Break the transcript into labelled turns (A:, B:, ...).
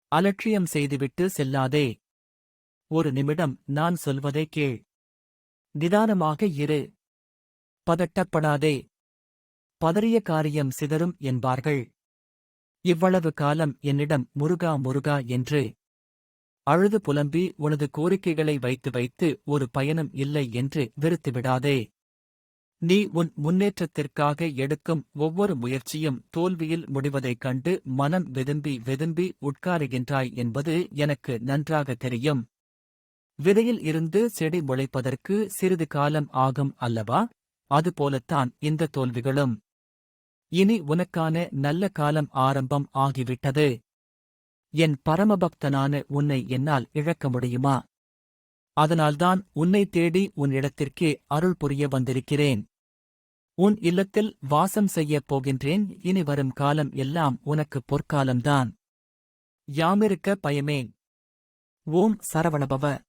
A: அலட்சியம் செய்துவிட்டு செல்லாதே. ஒரு நிமிடம் நான் சொல்வதை கேள். நிதானமாக இரு. பதட்டப்படாதே. பதறிய காரியம் சிதறும் என்பார்கள். இவ்வளவு காலம் என்னிடம் முருகா முருகா என்று அழுது புலம்பி உனது கோரிக்கைகளை வைத்து வைத்து ஒரு பயனும் இல்லை என்று வெறுத்துவிடாதே. நீ உன் முன்னேற்றத்திற்காக எடுக்கும் ஒவ்வொரு முயற்சியும் தோல்வியில் முடிவதைக் கண்டு மனம் வெதும்பி வெதும்பி உட்காருகின்றாய் என்பது எனக்கு நன்றாக தெரியும். விதையில் இருந்து செடி முளைப்பதற்கு சிறிது காலம் ஆகும் அல்லவா? அதுபோலத்தான் இந்த தோல்விகளும். இனி உனக்கான நல்ல காலம் ஆரம்பம் ஆகிவிட்டது. என் பரமபக்தனான உன்னை என்னால் இழக்க முடியுமா? அதனால்தான் உன்னை தேடி உன் இடத்திற்கே அருள் புரிய வந்திருக்கிறேன். உன் இல்லத்தில் வாசம் செய்யப் போகின்றேன். இனி வரும் காலம் எல்லாம் உனக்கு பொற்காலம்தான். யாமிருக்க பயமேன். ஓம் சரவணபவ.